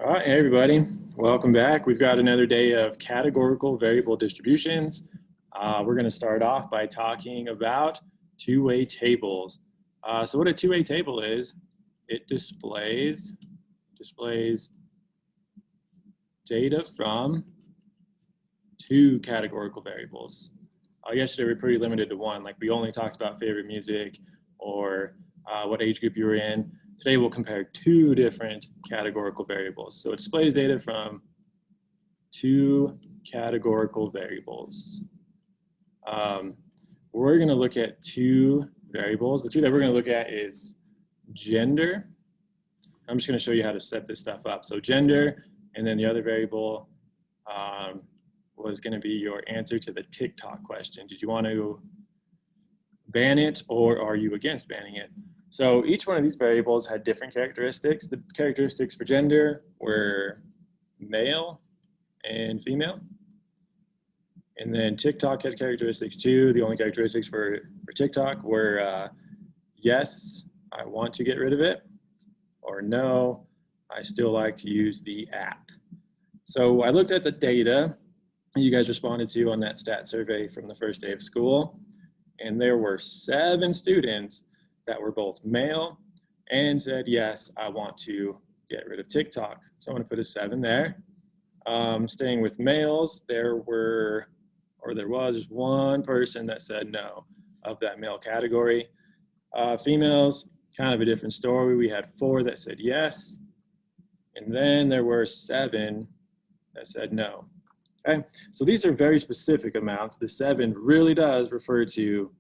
All right, hey everybody, welcome back. We've got another day of categorical variable distributions. We're going to start off by talking about two-way tables. So what a two-way table is, it displays data from two categorical variables. Yesterday we were pretty limited to one, like we only talked about favorite music or what age group you were in. Today we'll compare two different categorical variables. So it displays data from two categorical variables. We're going to look at two variables. The two that we're going to look at is gender. I'm just going to show you how to set this stuff up. So gender, and then the other variable was going to be your answer to the TikTok question. Did you want to ban it, or are you against banning it? So each one of these variables had different characteristics. The characteristics for gender were male and female. And then TikTok had characteristics too. The only characteristics for TikTok were yes, I want to get rid of it, or no, I still like to use the app. So I looked at the data you guys responded to on that stat survey from the first day of school, and there were 7 students that were both male and said, yes, I want to get rid of TikTok. So I'm going to put a 7 there. Staying with males, there was one person that said no of that male category. Females, kind of a different story. We had 4 that said yes, and then there were 7 that said no. Okay, so these are very specific amounts. The 7 really does refer to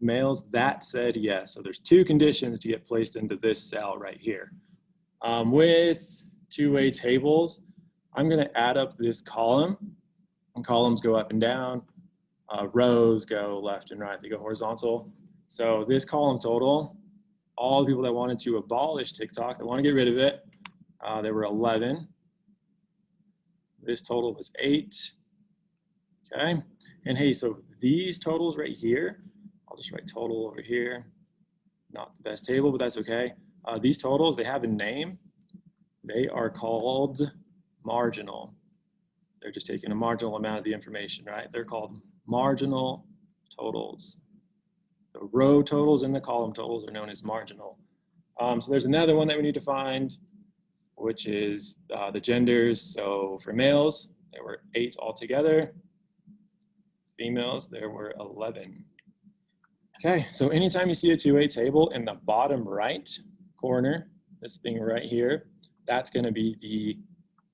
males that said yes. So there's 2 conditions to get placed into this cell right here. With two-way tables, I'm going to add up this column, and columns go up and down. Rows go left and right. They go horizontal. So this column total, all the people that wanted to abolish TikTok, that want to get rid of it, there were 11. This total was 8. Okay, and hey, so these totals right here, I'll just write total over here. Not the best table, but that's okay. These totals, they have a name. They are called marginal. They're just taking a marginal amount of the information, right? They're called marginal totals. The row totals and the column totals are known as marginal. So there's another one that we need to find, which is the genders. So for males, there were 8 altogether. Females, there were 11. Okay, so anytime you see a two-way table in the bottom right corner, this thing right here, that's going to be the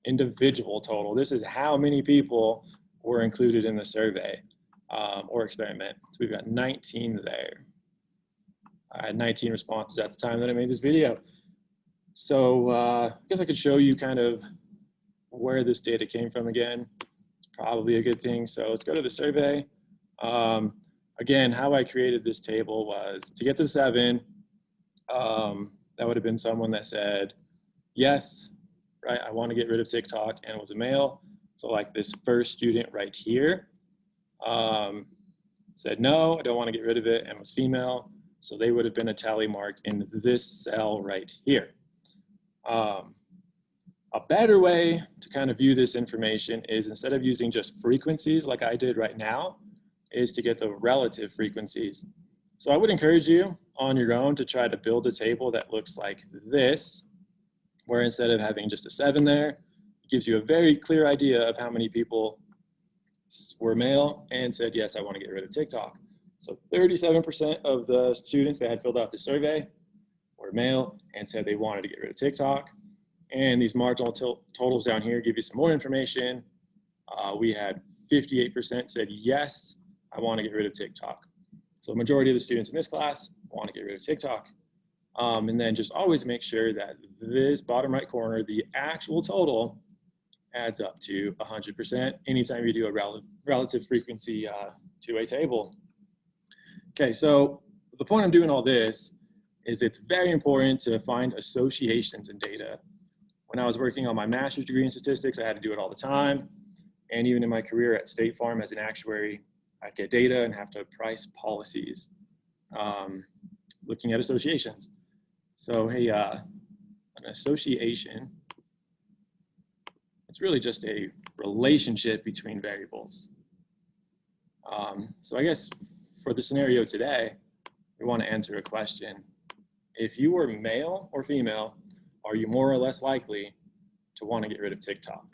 individual total. This is how many people were included in the survey or experiment. So we've got 19 there. I had 19 responses at the time that I made this video. So I guess I could show you kind of where this data came from again. It's probably a good thing. So let's go to the survey. Again, how I created this table was to get to the 7, that would have been someone that said, yes, right, I want to get rid of TikTok, and was a male. So like this first student right here said, no, I don't want to get rid of it, and was female. So they would have been a tally mark in this cell right here. A better way to kind of view this information is, instead of using just frequencies like I did right now, is to get the relative frequencies. So I would encourage you on your own to try to build a table that looks like this, where instead of having just a 7 there, it gives you a very clear idea of how many people were male and said, yes, I want to get rid of TikTok. So 37% of the students that had filled out the survey were male and said they wanted to get rid of TikTok. And these marginal totals down here give you some more information. We had 58% said, yes, I want to get rid of TikTok. So the majority of the students in this class want to get rid of TikTok. And then just always make sure that this bottom right corner, the actual total, adds up to 100% anytime you do a relative frequency two-way table. Okay, so the point I'm doing all this is it's very important to find associations in data. When I was working on my master's degree in statistics, I had to do it all the time. And even in my career at State Farm as an actuary, I'd get data and have to price policies, looking at associations. So hey, an association It's really just a relationship between variables. So I guess for the scenario today, we want to answer a question. If you were male or female, are you more or less likely to want to get rid of TikTok?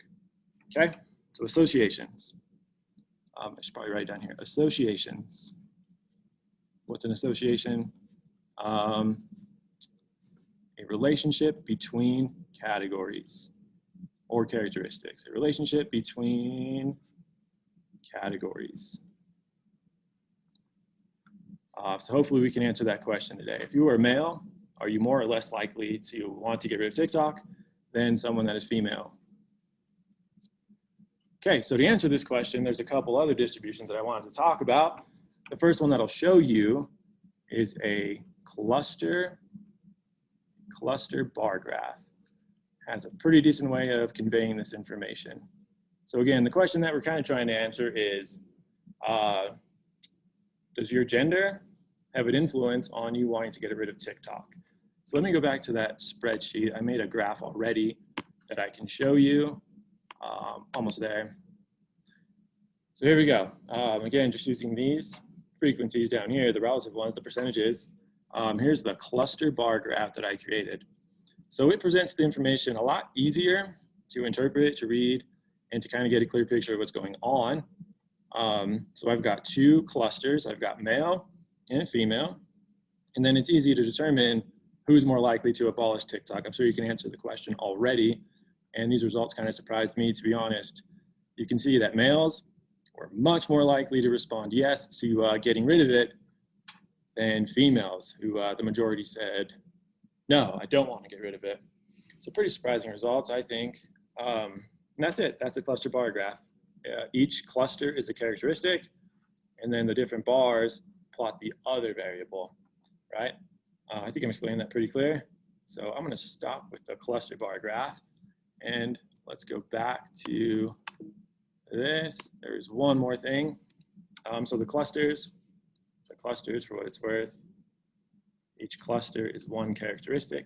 Okay, so associations. I should probably write down here, associations. What's an association? A relationship between categories or characteristics. A relationship between categories. So hopefully we can answer that question today. If you are male, are you more or less likely to want to get rid of TikTok than someone that is female? Okay, so to answer this question, there's a couple other distributions that I wanted to talk about. The first one that I'll show you is a cluster bar graph. Has a pretty decent way of conveying this information. So again, the question that we're kind of trying to answer is, does your gender have an influence on you wanting to get rid of TikTok? So let me go back to that spreadsheet. I made a graph already that I can show you. Almost there. So here we go. Again, just using these frequencies down here, the relative ones, the percentages. Here's the cluster bar graph that I created. So it presents the information a lot easier to interpret, to read, and to kind of get a clear picture of what's going on. So I've got two clusters. I've got male and female. And then it's easy to determine who's more likely to abolish TikTok. I'm sure you can answer the question already. And these results kind of surprised me, to be honest. You can see that males were much more likely to respond yes to getting rid of it than females, who the majority said, no, I don't want to get rid of it. So pretty surprising results, I think. And that's it. That's a cluster bar graph. Each cluster is a characteristic, and then the different bars plot the other variable, right? I think I'm explaining that pretty clear. So I'm going to stop with the cluster bar graph, and let's go back to this. There's one more thing. So the clusters, for what it's worth, each cluster is one characteristic.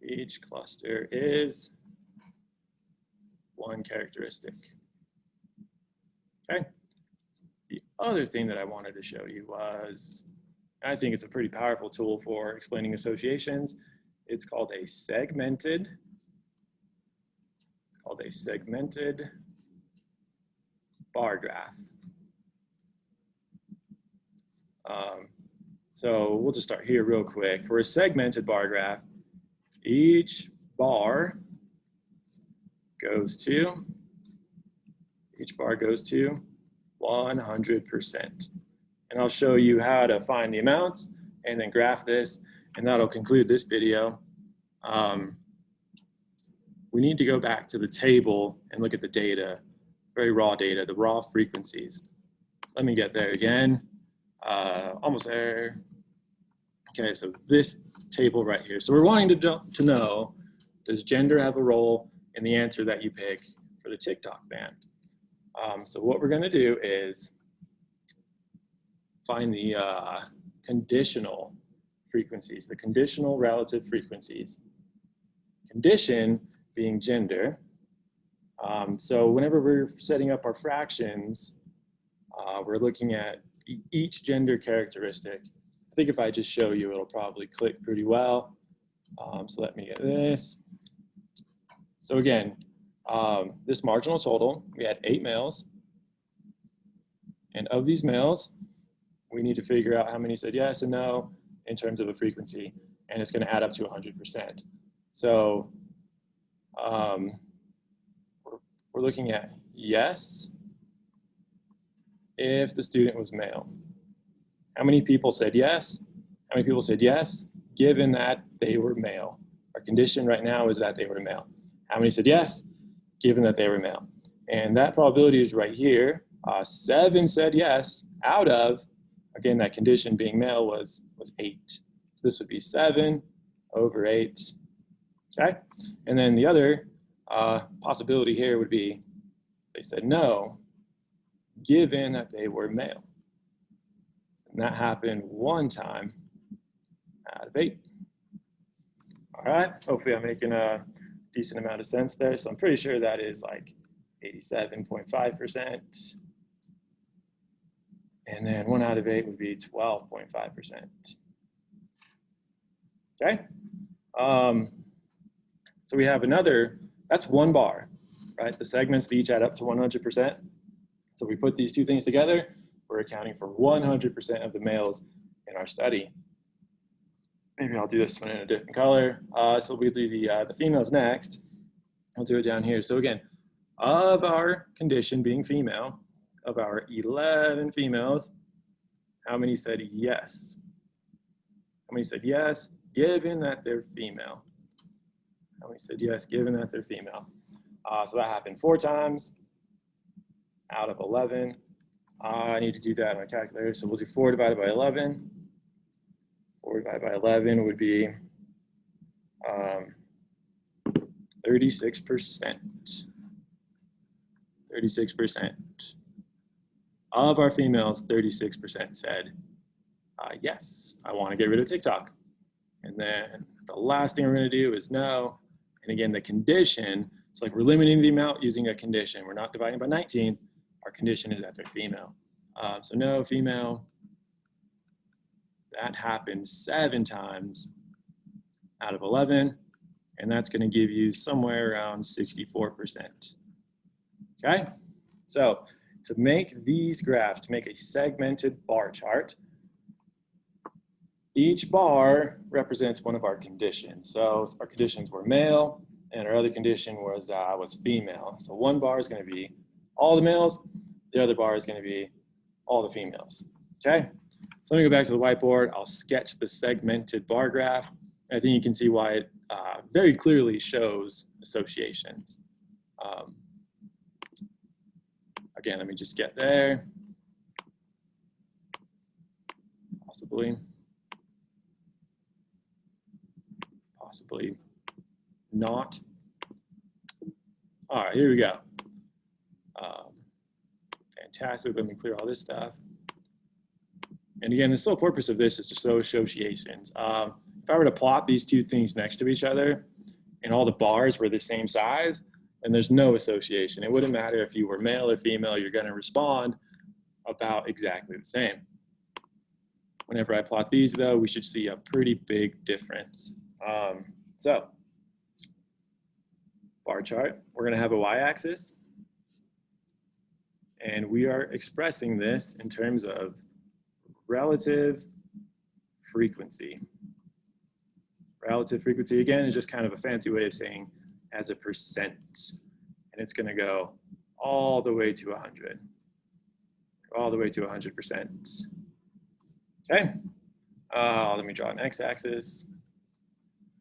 Each cluster is one characteristic. Okay. The other thing that I wanted to show you was, I think it's a pretty powerful tool for explaining associations. It's called a segmented bar graph. So we'll just start here real quick. For a segmented bar graph, each bar goes to 100%. And I'll show you how to find the amounts and then graph this, and that'll conclude this video. We need to go back to the table and look at the data, very raw data, the raw frequencies. Let me get there again. Almost there. Okay, so this table right here. So we're wanting to know, does gender have a role in the answer that you pick for the TikTok ban? So what we're going to do is find the conditional frequencies, the conditional relative frequencies. Condition being gender. So whenever we're setting up our fractions, we're looking at each gender characteristic. I think if I just show you, it'll probably click pretty well. So let me get this. So again, this marginal total, we had 8 males. And of these males, we need to figure out how many said yes and no in terms of a frequency. And it's going to add up to 100%. So we're looking at yes if the student was male. How many people said yes? How many people said yes, given that they were male? Our condition right now is that they were male. How many said yes, given that they were male? And that probability is right here. 7 said yes out of, again, that condition being male was 8. So this would be 7 over 8. Okay? And then the other possibility here would be they said no, given that they were male. And that happened 1 time out of 8. All right, hopefully I'm making decent amount of sense there. So I'm pretty sure that is like 87.5%. And then 1 out of 8 would be 12.5%. Okay. So we have another, that's one bar, right? The segments each add up to 100%. So we put these two things together, we're accounting for 100% of the males in our study. Maybe I'll do this one in a different color. So we'll do the females next. I'll do it down here. So again, of our condition being female, of our 11 females, how many said yes? How many said yes, given that they're female? How many said yes, given that they're female? So that happened 4 times out of 11. I need to do that on my calculator. So we'll do 4 divided by 11. 4 divided by 11 would be 36%. 36%. Of our females, 36% said, yes, I want to get rid of TikTok. And then the last thing we're going to do is no. And again, the condition, it's like we're limiting the amount using a condition. We're not dividing by 19. Our condition is that they're female. So no, female. That happened 7 times out of 11. And that's going to give you somewhere around 64%. Okay? So to make these graphs, to make a segmented bar chart, each bar represents one of our conditions. So our conditions were male, and our other condition was female. So one bar is going to be all the males, the other bar is going to be all the females. Okay? So let me go back to the whiteboard. I'll sketch the segmented bar graph. I think you can see why it very clearly shows associations. Again, let me just get there. Possibly not. All right, here we go. Fantastic. Let me clear all this stuff. And again, the sole purpose of this is to show associations. If I were to plot these two things next to each other and all the bars were the same size, then there's no association. It wouldn't matter if you were male or female, you're going to respond about exactly the same. Whenever I plot these, though, we should see a pretty big difference. So, bar chart, we're going to have a y-axis, and we are expressing this in terms of relative frequency. Relative frequency, again, is just kind of a fancy way of saying as a percent. And it's going to go all the way to 100. All the way to 100%. Okay. Let me draw an x-axis.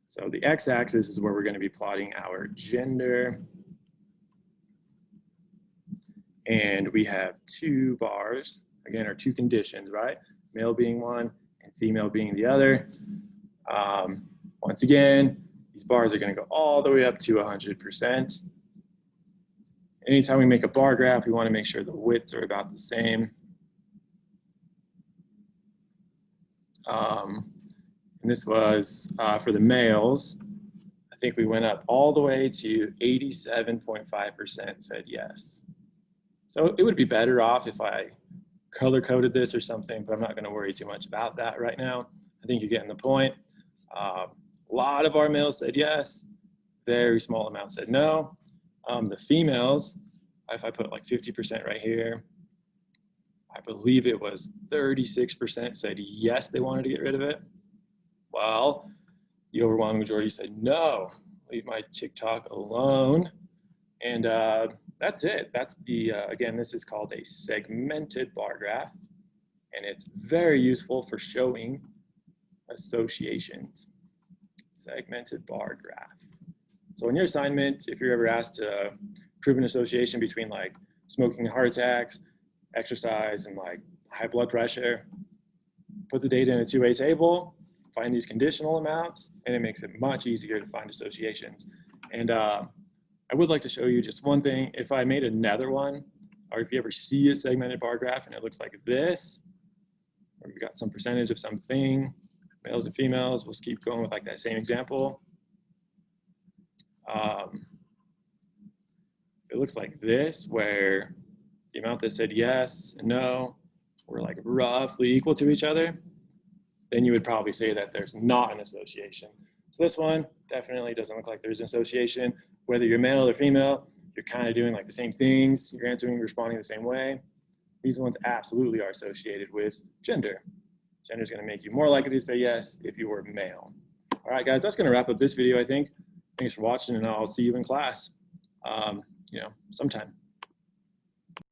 So the x-axis is where we're going to be plotting our gender. And we have 2 bars, again, our 2 conditions, right? Male being one and female being the other. Once again, these bars are going to go all the way up to 100%. Anytime we make a bar graph, we want to make sure the widths are about the same. And this was for the males. I think we went up all the way to 87.5% said yes. So it would be better off if I color coded this or something, but I'm not going to worry too much about that right now. I think you're getting the point. A lot of our males said yes. Very small amount said no. The females, if I put like 50% right here, I believe it was 36% said yes, they wanted to get rid of it. Well, the overwhelming majority said no, leave my TikTok alone. And that's it. That's the, again, this is called a segmented bar graph. And it's very useful for showing associations. Segmented bar graph. So in your assignment, if you're ever asked to prove an association between like smoking and heart attacks, exercise and like high blood pressure, put the data in a two-way table, find these conditional amounts, and it makes it much easier to find associations. And I would like to show you just one thing. If I made another one, or if you ever see a segmented bar graph and it looks like this, where we've got some percentage of something, males and females, we'll keep going with like that same example. it looks like this, where the amount that said yes and no were like roughly equal to each other, then you would probably say that there's not an association. So this one definitely doesn't look like there's an association. Whether you're male or female, you're kind of doing like the same things. You're answering, responding the same way. These ones absolutely are associated with gender. Gender is going to make you more likely to say yes if you were male. All right, guys, that's going to wrap up this video, I think. Thanks for watching, and I'll see you in class, sometime.